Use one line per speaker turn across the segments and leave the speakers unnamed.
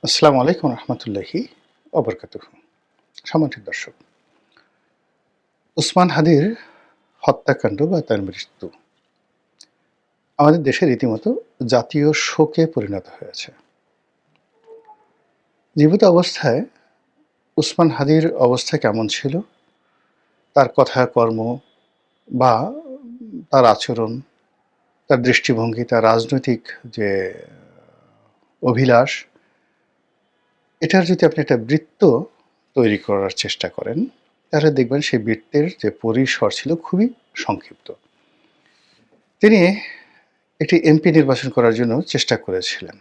আসসালামু আলাইকুম রহমতুল্লাহি অবরকাতুহ। সম্মানিত দর্শক, উসমান হাদির হত্যাকাণ্ড বা তার মৃত্যু আমাদের দেশে রীতিমতো জাতীয় শোকে পরিণত হয়েছে। জীবিত অবস্থায় উসমান হাদির অবস্থা কেমন ছিল, তার কথা কর্ম বা তার আচরণ, তার দৃষ্টিভঙ্গি, তার রাজনৈতিক যে অভিলাষ, এটার যদি আপনি একটা বৃত্ত তৈরি করার চেষ্টা করেন, তাহলে দেখবেন সেই বৃত্তের যে পরিসর ছিল খুবই সংক্ষিপ্ত। তিনি একটি এমপি নির্বাচন করার জন্য চেষ্টা করেছিলেন।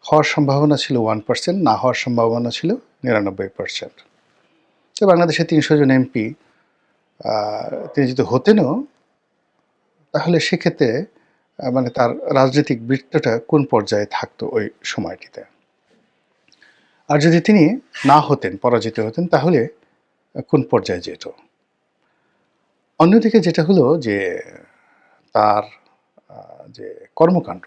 হওয়ার সম্ভাবনা ছিল 1%, না হওয়ার সম্ভাবনা ছিল 99%। তো বাংলাদেশে ৩০০ জন এমপি তিনি যদি হতেনও, তাহলে সেক্ষেত্রে মানে তার রাজনৈতিক বৃত্তটা কোন পর্যায়ে থাকতো ওই সময়টিতে। আর যদি তিনি না হতেন, পরাজিত হতেন, তাহলে কোন পর্যায়ে যেত। অন্যদিকে যেটা হলো যে তার যে কর্মকাণ্ড,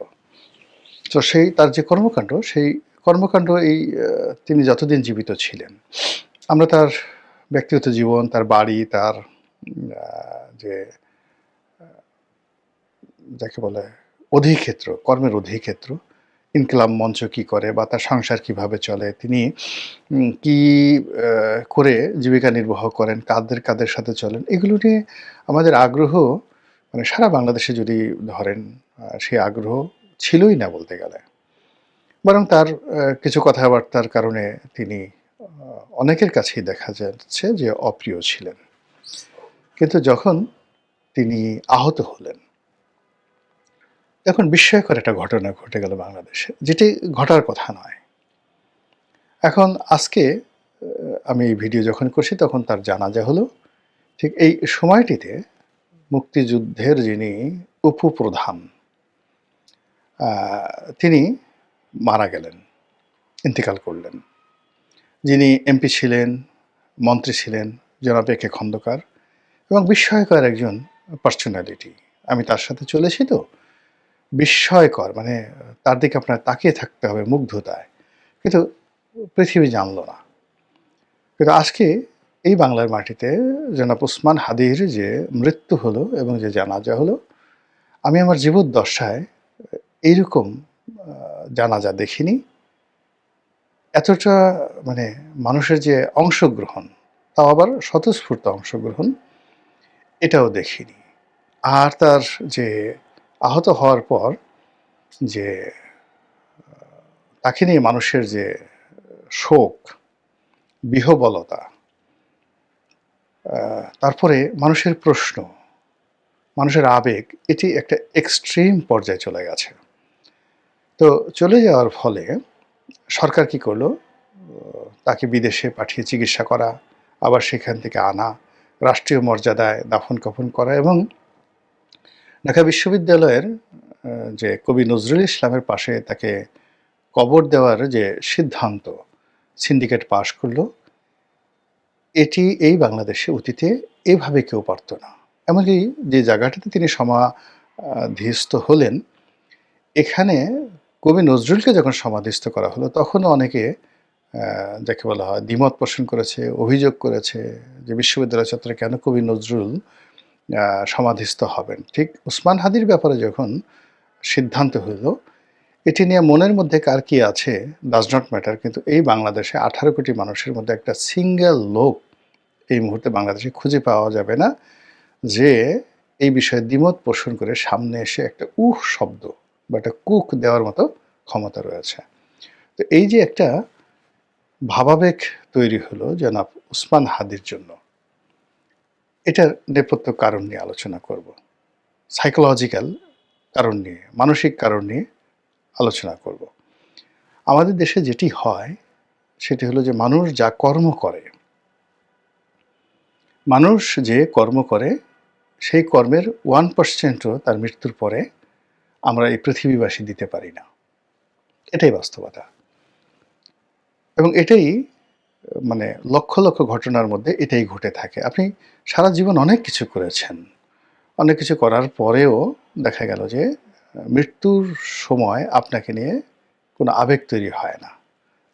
তো তার যে কর্মকাণ্ড, সেই কর্মকাণ্ড তিনি যতদিন জীবিত ছিলেন, আমরা তার ব্যক্তিগত জীবন, তার বাড়ি, তার যে যাকে বলে অধিক্ষেত্র, কর্মের অধিক্ষেত্র, ইনকিলাব মঞ্চ কি করে বা তার সংসার কিভাবে চলে, তিনি কি করে জীবিকা নির্বাহ করেন, কাদের সাথে চলেন, এগুলো নিয়ে আমাদের আগ্রহ মানে সারা বাংলাদেশে যদি ধরেন, সেই আগ্রহ ছিলই না বলতে গেলে। বরং তার কিছু কথাবার্তার কারণে তিনি অনেকের কাছেই দেখা যাচ্ছে যে অপ্রিয় ছিলেন। কিন্তু যখন তিনি আহত হলেন, তখন বিস্ময়কর একটা ঘটনা ঘটে গেল বাংলাদেশে, যেটি ঘটার কথা নয়। এখন আজকে আমি এই ভিডিও যখন করছি, তখন তার জানাজা হলো। ঠিক এই সময়টিতে মুক্তিযুদ্ধের যিনি উপপ্রধান, তিনি মারা গেলেন, ইন্তেকাল করলেন। যিনি এমপি ছিলেন, মন্ত্রী ছিলেন, জনাব এ.কে খন্দকার, এবং বিস্ময়কর একজন পার্সোনালিটি। আমি তার সাথে চলেছি, তো বিস্ময়কর, মানে তার দিকে আপনার তাকিয়ে থাকতে হবে মুগ্ধতায়। কিন্তু পৃথিবী জানল না। কিন্তু আজকে এই বাংলার মাটিতে জনাব উসমান হাদির যে মৃত্যু হলো এবং যে জানাজা হলো, আমি আমার জীবদ্দশায় এইরকম জানাজা দেখিনি। এতটা মানে মানুষের যে অংশগ্রহণ, তাও আবার স্বতঃস্ফূর্ত অংশগ্রহণ, এটাও দেখিনি। আর তার যে আহত হওয়ার পর যে তাকে নিয়ে মানুষের যে শোক, বিহ্বলতা, তারপরে মানুষের প্রশ্ন, মানুষের আবেগ, এটি একটা এক্সট্রিম পর্যায়ে চলে গেছে। তো চলে যাওয়ার ফলে সরকার কি করলো, তাকে বিদেশে পাঠিয়ে চিকিৎসা করা, আবার সেখান থেকে আনা, রাষ্ট্রীয় মর্যাদায় দাফন কাফন করা, এবং ঢাকা বিশ্ববিদ্যালয়ের যে কবি নজরুল ইসলামের পাশে তাকে কবর দেওয়ার যে সিদ্ধান্ত সিন্ডিকেট পাশ করলো, এটি এই বাংলাদেশে অতীতে এভাবে কেউ পারত না। এমনকি যে জায়গাটাতে তিনি সমাধিস্থ হলেন, এখানে কবি নজরুলকে যখন সমাধিস্থ করা হলো, তখনও অনেকে যাকে বলা হয় দ্বিমত পোষণ করেছে, অভিযোগ করেছে যে বিশ্ববিদ্যালয় চত্বরে কেন কবি নজরুল সমাধিস্থ হবেন। ঠিক উসমান হাদির ব্যাপারে যখন সিদ্ধান্ত হইল, এটি নিয়ে মনের মধ্যে কার কি আছে ডাজ নট ম্যাটার, কিন্তু এই বাংলাদেশে 18 কোটি মানুষের মধ্যে একটা সিঙ্গেল লোক এই মুহূর্তে বাংলাদেশে খুঁজে পাওয়া যাবে না যে এই বিষয়ে দ্বিমত পোষণ করে সামনে এসে একটা শব্দ বা একটা কুক দেওয়ার মতো ক্ষমতা রয়েছে। তো এই যে একটা ভাবাবেগ তৈরি হলো জনাব উসমান হাদির জন্য, এটার নেপথ্য কারণ নিয়ে আলোচনা করব। সাইকোলজিক্যাল কারণ নিয়ে, মানসিক কারণ নিয়ে আলোচনা করব। আমাদের দেশে যেটি হয় সেটি হলো যে মানুষ যা কর্ম করে, মানুষ যে কর্ম করে, সেই কর্মের 1%ও তার মৃত্যুর পরে আমরা এই পৃথিবীবাসী দিতে পারি না। এটাই বাস্তবতা। এবং এটাই মানে লক্ষ লক্ষ ঘটনার মধ্যে এটাই ঘটে থাকে। আপনি সারা জীবন অনেক কিছু করেছেন, অনেক কিছু করার পরেও দেখা গেল যে মৃত্যুর সময় আপনাকে নিয়ে কোনো আবেগ তৈরি হয় না।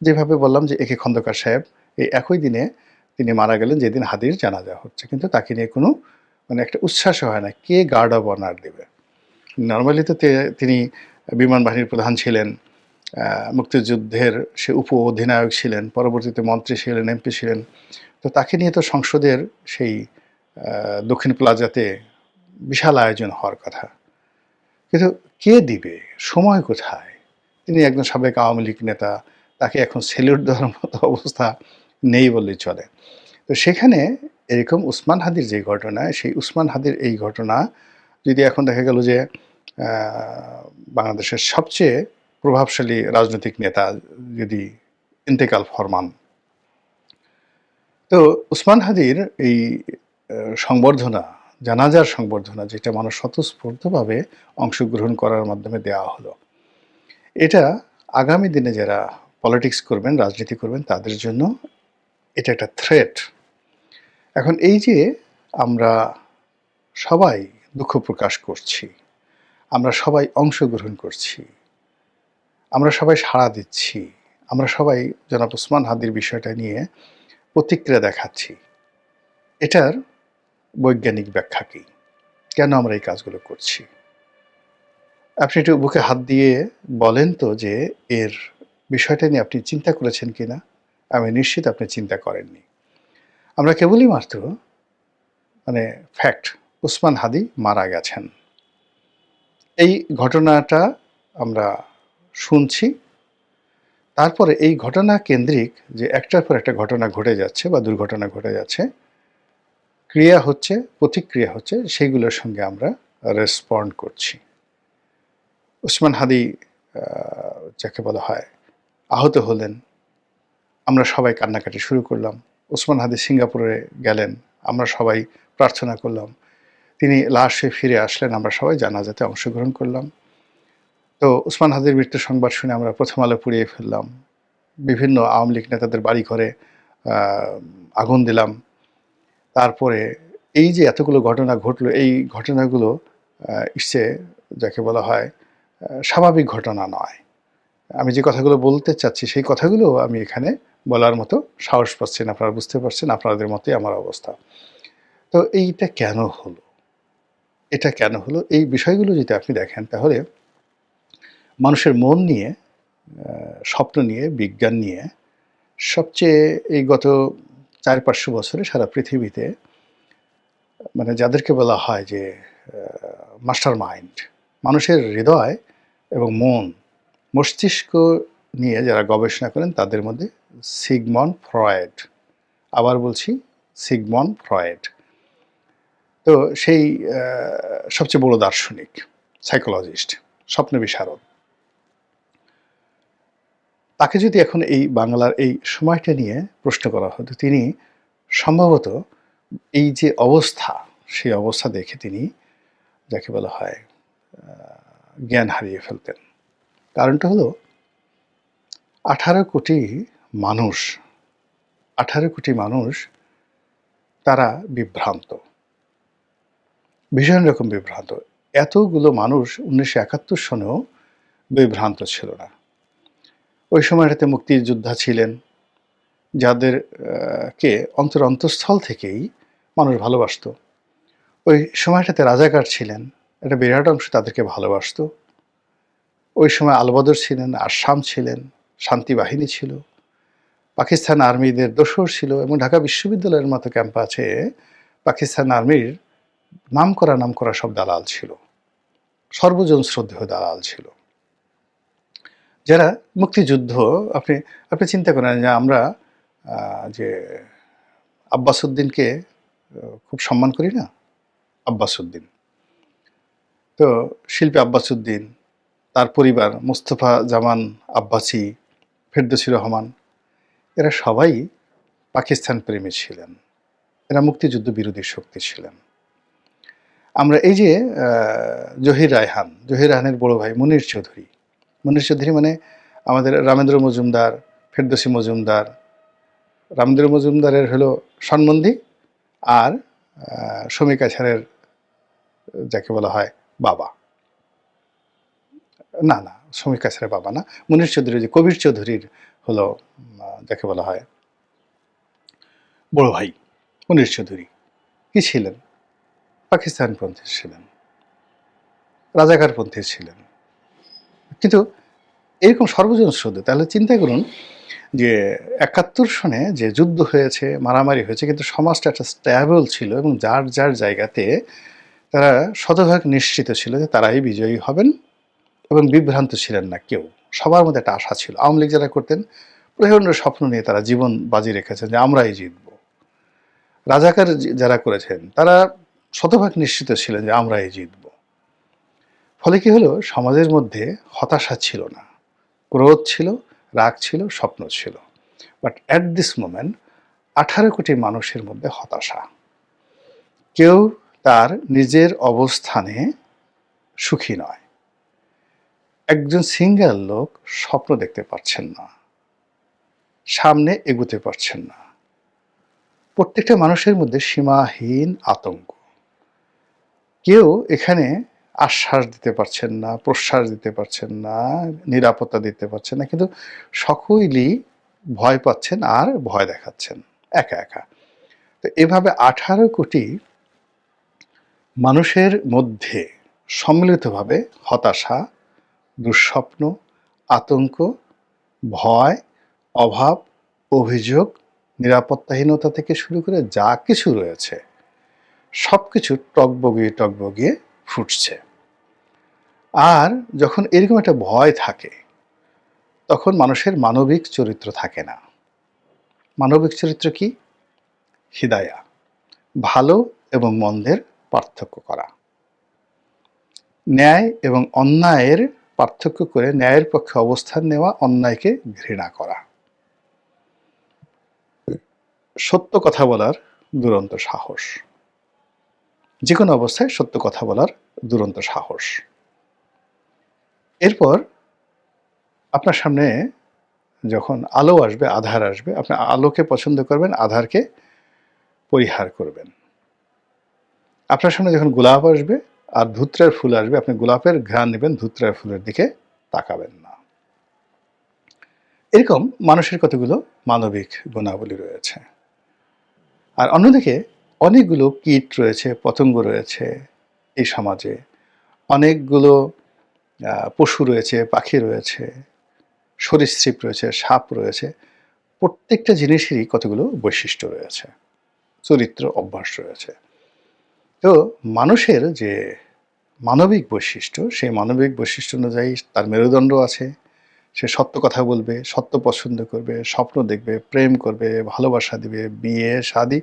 যেভাবে বললাম যে একে খন্দকার সাহেব এই একই দিনে তিনি মারা গেলেন যেদিন হাদির জানাজা হচ্ছে, কিন্তু তাকে নিয়ে কোনো মানে একটা উচ্ছ্বাস হয় না, কে গার্ড অব অনার দেবে। নর্মালি তো তিনি বিমান বাহিনীর প্রধান ছিলেন, মুক্তিযুদ্ধের সে উপ অধিনায়ক ছিলেন, পরবর্তীতে মন্ত্রী ছিলেন, এমপি ছিলেন। তো তাকে নিয়ে তো সংসদের সেই দক্ষিণ প্লাজাতে বিশাল আয়োজন হওয়ার কথা, কিন্তু কে দিবে, সময় কোথায়? তিনি একজন সাবেক আওয়ামী লীগ নেতা, তাকে এখন সেলিউট দেওয়ার মতো অবস্থা নেই বললেই চলে। তো সেখানে এরকম উসমান হাদির যে ঘটনা, সেই উসমান হাদির এই ঘটনা যদি এখন দেখা গেল যে বাংলাদেশের সবচেয়ে প্রভাবশালী রাজনৈতিক নেতা যদি ইন্তেকাল ফরমান, তো উসমান হাদির এই সংবর্ধনা, জানাজার সংবর্ধনা, যেটা মানুষ স্বতঃস্ফূর্তভাবে অংশগ্রহণ করার মাধ্যমে দেওয়া হলো, এটা আগামী দিনে যারা পলিটিক্স করবেন, রাজনীতি করবেন, তাদের জন্য এটা একটা থ্রেট। এখন এই যে আমরা সবাই দুঃখ প্রকাশ করছি, আমরা সবাই অংশগ্রহণ করছি, আমরা সবাই সাড়া দিচ্ছি, আমরা সবাই জনাব ওসমান হাদির বিষয়টা নিয়ে প্রতিক্রিয়া দেখাচ্ছি, এটার বৈজ্ঞানিক ব্যাখ্যা কী? কেন আমরা এই কাজগুলো করছি? আপনি একটু বুকে হাত দিয়ে বলেন তো যে এর বিষয়টা নিয়ে আপনি চিন্তা করেছেন কিনা? আমি নিশ্চিত আপনি চিন্তা করেননি। আমরা কেবলই মাত্র মানে ফ্যাক্ট, ওসমান হাদি মারা গেছেন, এই ঘটনাটা আমরা শুনছি। তারপরে এই ঘটনা কেন্দ্রিক যে একটার পর একটা ঘটনা ঘটে যাচ্ছে বা দুর্ঘটনা ঘটে যাচ্ছে, ক্রিয়া হচ্ছে, প্রতিক্রিয়া হচ্ছে, সেইগুলোর সঙ্গে আমরা রেসপন্ড করছি। ওসমান হাদি যাকে বলা হয় আহত হলেন, আমরা সবাই কান্নাকাটি শুরু করলাম। ওসমান হাদি সিঙ্গাপুরে গেলেন, আমরা সবাই প্রার্থনা করলাম। তিনি লাশে ফিরে আসলেন, আমরা সবাই জানাজাতে অংশগ্রহণ করলাম। তো ওসমান হাদির মৃত্যুর সংবাদ শুনে আমরা প্রথম আলো পুড়িয়ে ফেললাম, বিভিন্ন আওয়ামী লীগ নেতাদের বাড়ি ঘরে আগুন দিলাম। তারপরে এই যে এতগুলো ঘটনা ঘটলো, এই ঘটনাগুলো ইসে যাকে বলা হয় স্বাভাবিক ঘটনা নয়। আমি যে কথাগুলো বলতে চাচ্ছি সেই কথাগুলো আমি এখানে বলার মতো সাহস পাচ্ছি না। আপনারা বুঝতে পারছেন, আপনাদের মতোই আমার অবস্থা। তো এইটা কেন হলো? এটা কেন হলো? এই বিষয়গুলো যদি আপনি দেখেন, তাহলে মানুষের মন নিয়ে, স্বপ্ন নিয়ে, বিজ্ঞান নিয়ে সবচেয়ে এই গত ৪-৫০০ বছরে সারা পৃথিবীতে মানে যাদেরকে বলা হয় যে মাস্টার মাইন্ড, মানুষের হৃদয় এবং মন, মস্তিষ্ক নিয়ে যারা গবেষণা করেন, তাদের মধ্যে সিগমন্ড ফ্রয়েড, আবার বলছি সিগমন্ড ফ্রয়েড। তো সেই সবচেয়ে বড় দার্শনিক, সাইকোলজিস্ট, স্বপ্ন বিশারদ, তাকে যদি এখন এই বাংলার এই সময়টা নিয়ে প্রশ্ন করা হতো, তিনি সম্ভবত এই যে অবস্থা, সেই অবস্থা দেখে তিনি যাকে বলা হয় জ্ঞান হারিয়ে ফেলতেন। কারণটা হলো 18 কোটি মানুষ, 18 কোটি মানুষ তারা বিভ্রান্ত, ভীষণ রকম বিভ্রান্ত। এতগুলো মানুষ 1971 সনেও বিভ্রান্ত ছিল না। ওই সময়টাতে মুক্তিযোদ্ধা ছিলেন, যাদের কে অন্তঃস্থল থেকেই মানুষ ভালোবাসত। ওই সময়টাতে রাজাকার ছিলেন, একটা বিরাট অংশ তাদেরকে ভালোবাসত। ওই সময় আলবদর ছিলেন, আসাম ছিলেন, শান্তি বাহিনী ছিল, পাকিস্তান আর্মিদের দোসর ছিল, এবং ঢাকা বিশ্ববিদ্যালয়ের মতো ক্যাম্পাসে পাকিস্তান আর্মির নামকরা সব দালাল ছিল, সর্বজন শ্রদ্ধেয় দালাল ছিল, যারা মুক্তিযুদ্ধ আপনি আপনি চিন্তা করেন যে আমরা যে আব্বাস উদ্দিনকে খুব সম্মান করি না, আব্বাস উদ্দিন, তো শিল্পী আব্বাস উদ্দিন, তার পরিবার মোস্তফা জামান আব্বাসি, ফেরদৌসী রহমান, এরা সবাই পাকিস্তান প্রেমী ছিলেন, এরা মুক্তিযুদ্ধ বিরোধী শক্তি ছিলেন। আমরা এই যে জহির রায়হানের বড় ভাই মনির চৌধুরী মানে আমাদের রামেন্দ্র মজুমদার, ফেরদৌসী মজুমদার, রামেন্দ্র মজুমদারের হলো সন্বন্ধী, আর শমী কাছারের যাকে বলা হয় বাবা, না শমী কাছারের বাবা না, মনির চৌধুরী যে কবির চৌধুরীর হলো যাকে বলা হয় বড় ভাই মুনীর চৌধুরী কি ছিলেন? পাকিস্তানপন্থী ছিলেন, রাজাকারপন্থী ছিলেন। কিন্তু এরকম সর্বজন শ্রদ্ধেয়। তাহলে চিন্তা করুন যে ৭১ সনে যে যুদ্ধ হয়েছে, মারামারি হয়েছে, কিন্তু সমাজটা একটা স্ট্যাবল ছিল এবং যার যার জায়গাতে তারা শতভাগ নিশ্চিত ছিল যে তারাই বিজয়ী হবেন এবং বিভ্রান্ত ছিলেন না কেউ। সবার মধ্যে একটা আশা ছিল। আওয়ামী লীগ যারা করতেন প্রচণ্ড স্বপ্ন নিয়ে তারা জীবন বাজি রেখেছেন যে আমরাই জিতব। রাজাকার যারা করেছেন তারা শতভাগ নিশ্চিত ছিলেন যে আমরাই জিতব। ফলে কি হলো, সমাজের মধ্যে হতাশা ছিল না, ক্রোধ ছিল, রাগ ছিল, স্বপ্ন ছিল। বাট অ্যাট দিস মোমেন্ট ১৮ কোটি মানুষের মধ্যে হতাশা। কেউ তার নিজের অবস্থানে সুখী নয়। একজন সিঙ্গেল লোক স্বপ্ন দেখতে পারছেন না, সামনে এগুতে পারছেন না। প্রত্যেকটা মানুষের মধ্যে সীমাহীন আতঙ্ক। কেউ এখানে আশ্বাস দিতে পারছেন না, প্রশ্বাস দিতে পারছেন না, নিরাপত্তা দিতে পারছেন না, কিন্তু সকলেই ভয় পাচ্ছেন আর ভয় দেখাচ্ছেন একা একা। তো এভাবে ১৮ কোটি মানুষের মধ্যে সম্মিলিতভাবে হতাশা, দুঃস্বপ্ন, আতঙ্ক, ভয়, অভাব, অভিযোগ, নিরাপত্তাহীনতা থেকে শুরু করে যা কিছু রয়েছে সব কিছু টগবগিয়ে টগবগিয়ে ফুটছে। আর যখন এরকম একটা ভয় থাকে তখন মানুষের মানবিক চরিত্র থাকে না। মানবিক চরিত্র কি? হিদায়া, ভালো এবং মন্দের পার্থক্য করা, ন্যায় এবং অন্যায়ের পার্থক্য করে ন্যায়ের পক্ষে অবস্থান নেওয়া, অন্যায়কে ঘৃণা করা, সত্য কথা বলার দুরন্ত সাহস, যে কোনো অবস্থায় সত্য কথা বলার দুরন্ত সাহস। এরপর আপনার সামনে যখন আলো আসবে, আধার আসবে, আপনি আলোকে পছন্দ করবেন, আধারকে পরিহার করবেন। আপনার সামনে যখন গোলাপ আসবে আর ধুত্রার ফুল আসবে, আপনি গোলাপের ঘ্রাণ নেবেন, ধুত্রার ফুলের দিকে তাকাবেন না। এরকম মানুষের কতগুলো মানবিক গুণাবলী রয়েছে। আর অন্যদিকে অনেকগুলো কীট রয়েছে, পতঙ্গ রয়েছে এই সমাজে, অনেকগুলো পশু রয়েছে, পাখি রয়েছে, সরীসৃপ রয়েছে, সাপ রয়েছে। প্রত্যেকটা জিনিসেরই কতগুলো বৈশিষ্ট্য রয়েছে, চরিত্র, অভ্যাস রয়েছে। তো মানুষের যে মানবিক বৈশিষ্ট্য, সেই মানবিক বৈশিষ্ট্য অনুযায়ী তার মেরুদণ্ড আছে। সে সত্য কথা বলবে, সত্য পছন্দ করবে, স্বপ্ন দেখবে, প্রেম করবে, ভালোবাসা দিবে, বিয়ে শাদী।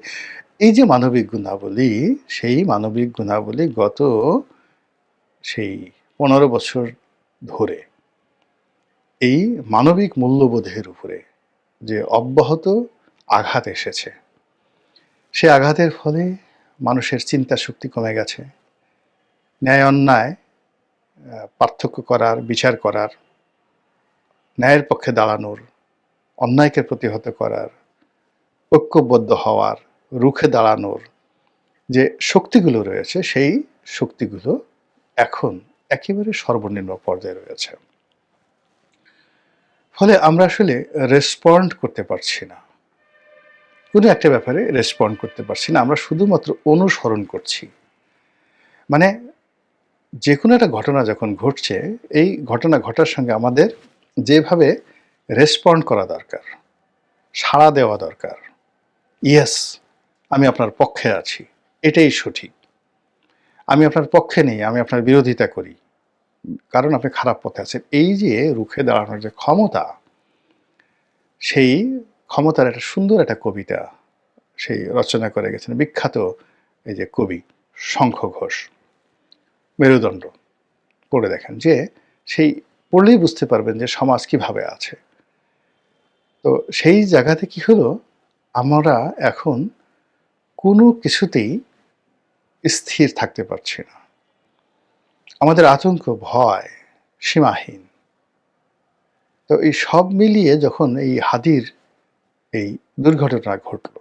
এই যে মানবিক গুণাবলী, সেই মানবিক গুণাবলী গত সেই ১৫ বছর ধরে এই মানবিক মূল্যবোধের উপরে যে অব্যাহত আঘাত এসেছে, সে আঘাতের ফলে মানুষের চিন্তা শক্তি কমে গেছে। ন্যায় অন্যায় পার্থক্য করার, বিচার করার, ন্যায়ের পক্ষে দাঁড়ানোর, অন্যায়কে প্রতিহত করার, ঐক্যবদ্ধ হওয়ার, রুখে দাঁড়ানোর যে শক্তিগুলো রয়েছে, সেই শক্তিগুলো এখন একেবারে সর্বনিম্ন পর্যায়ে রয়েছে। ফলে আমরা আসলে রেসপন্ড করতে পারছি না, কোনো একটা ব্যাপারে রেসপন্ড করতে পারছি না। আমরা শুধুমাত্র অনুসরণ করছি। মানে যে কোনো একটা ঘটনা যখন ঘটছে, এই ঘটনা ঘটার সঙ্গে আমাদের যেভাবে রেসপন্ড করা দরকার, সাড়া দেওয়া দরকার, ইয়েস আমি আপনার পক্ষে আছি, এটাই সঠিক, আমি আপনার পক্ষে নেই, আমি আপনার বিরোধিতা করি কারণ আপনি খারাপ পথে আছেন, এই যে রুখে দাঁড়ানোর যে ক্ষমতা, সেই ক্ষমতার একটা সুন্দর একটা কবিতা সেই রচনা করে গেছেন বিখ্যাত এই যে কবি শঙ্খ ঘোষ। মেরুদণ্ড পড়ে দেখেন, যে সেই পড়লেই বুঝতে পারবেন যে সমাজ কিভাবে আছে। তো সেই জায়গাতে কি হলো, আমরা এখন কোনো কিছুতেই স্থির থাকতে পারছি না। আমাদের আতঙ্ক, ভয় সীমাহীন। তো এই সব মিলিয়ে যখন এই হাদির এই দুর্ঘটনা ঘটল,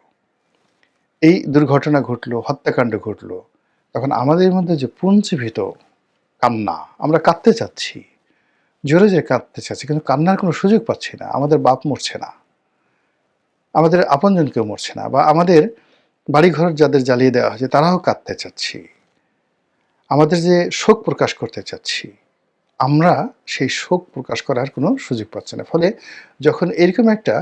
এই দুর্ঘটনা ঘটলো, হত্যাকাণ্ড ঘটলো, তখন আমাদের মধ্যে যে পুঞ্জীভূত কান্না, আমরা কাঁদতে চাচ্ছি, জোরে জোরে কাঁদতে চাচ্ছি, কিন্তু কান্নার কোনো সুযোগ পাচ্ছি না। আমাদের বাপ মরছে না, আমাদের আপনজন কেউ মরছে না, বা আমাদের বাড়িঘর যাদের জ্বালিয়ে দেওয়া হয়েছে তারাও কাঁদতে চাচ্ছি। আমাদের যে শোক প্রকাশ করতে চাচ্ছি, আমরা সেই শোক প্রকাশ করার কোনো সুযোগ পাচ্ছি না। ফলে যখন এরকম একটা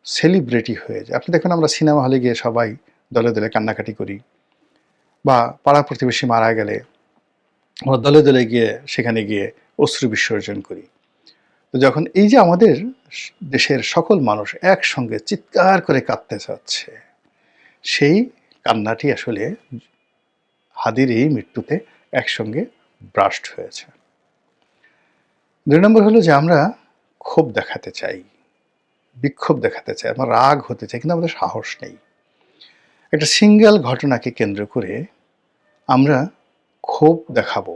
সেলিব্রিটি হয়ে যায়, আপনি দেখুন আমরা সিনেমা হলে গিয়ে সবাই দলে দলে কান্নাকাটি করি, বা পাড়া প্রতিবেশী মারা গেলে আমরা দলে দলে গিয়ে সেখানে গিয়ে অশ্রু বিসর্জন করি। তো যখন এই যে আমাদের দেশের সকল মানুষ একসঙ্গে চিৎকার করে কাঁদতে চাচ্ছে, সেই কান্নাটি আসলে হাদির এই মৃত্যুতে একসঙ্গে ব্রাস্ট হয়েছে। ২ নম্বর হলো যে আমরা ক্ষোভ দেখাতে চাই, বিক্ষোভ দেখাতে চাই, আমরা রাগ হতে চাই, কিন্তু আমাদের সাহস নেই। একটা সিঙ্গেল ঘটনাকে কেন্দ্র করে আমরা ক্ষোভ দেখাবো,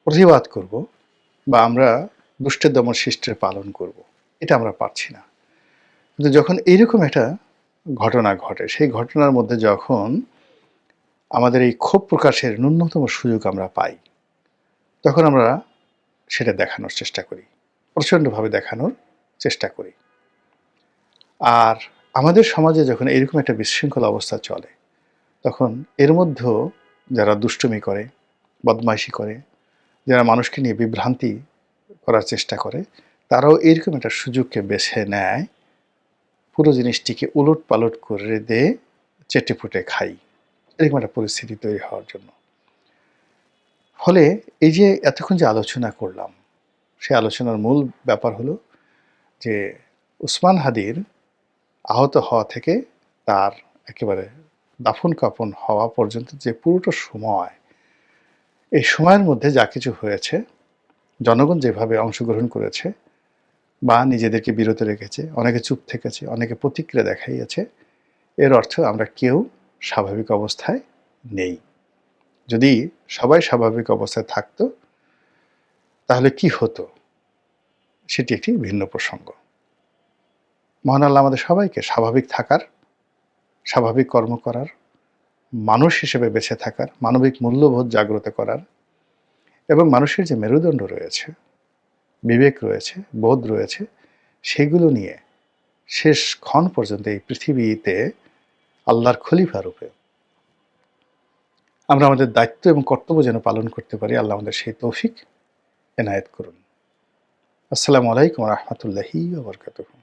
প্রতিবাদ করব, বা আমরা দুষ্টের দমন শিষ্টের পালন করব, এটা আমরা পারছি না। কিন্তু যখন এইরকম একটা ঘটনা ঘটে, সেই ঘটনার মধ্যে যখন আমাদের এই ক্ষোভ প্রকাশের ন্যূনতম সুযোগ আমরা পাই, তখন আমরা সেটা দেখানোর চেষ্টা করি, প্রচণ্ডভাবে দেখানোর চেষ্টা করি। আর আমাদের সমাজে যখন এরকম একটা বিশৃঙ্খল অবস্থা চলে, তখন এর মধ্যেও যারা দুষ্টুমি করে, বদমাইশি করে, যারা মানুষকে নিয়ে বিভ্রান্তি করার চেষ্টা করে, তারাও এরকম একটা সুযোগকে বেছে নেয়, পুরো জিনিসটিকে উলট পালট করে দিয়ে চেটেপুটে খাই, এরকম একটা পরিস্থিতি তৈরি হওয়ার জন্য। ফলে এই যে এতক্ষণ যে আলোচনা করলাম, সেই আলোচনার মূল ব্যাপার হলো যে উসমান হাদির আহত হওয়া থেকে তার একেবারে দাফন কাফন হওয়া পর্যন্ত যে পুরোটা সময়, এই সময়ের মধ্যে যা কিছু হয়েছে, জনগণ যেভাবে অংশগ্রহণ করেছে বা নিজেদেরকে বিরত রেখেছে, অনেকে চুপ থেকেছে, অনেকে প্রতিক্রিয়া দেখাইয়াছে, এর অর্থ আমরা কেউ স্বাভাবিক অবস্থায় নেই। যদি সবাই স্বাভাবিক অবস্থায় থাকতো তাহলে কি হতো, সেটি একটি ভিন্ন প্রসঙ্গ। মহান আল্লাহ আমাদের সবাইকে স্বাভাবিক থাকার, স্বাভাবিক কর্ম করার, মানুষ হিসেবে বেঁচে থাকার, মানবিক মূল্যবোধ জাগ্রত করার, এবং মানুষের যে মেরুদণ্ড রয়েছে, বিবেক রয়েছে, বোধ রয়েছে, সেগুলো নিয়ে শেষ ক্ষণ পর্যন্ত এই পৃথিবীতে আল্লাহর খলিফা রূপে আমরা আমাদের দায়িত্ব এবং কর্তব্য যেন পালন করতে পারি, আল্লাহ আমাদের সেই তৌফিক এনায়েত করুন। আসসালামু আলাইকুম ওয়া রাহমাতুল্লাহি ওয়া বারাকাতুহু।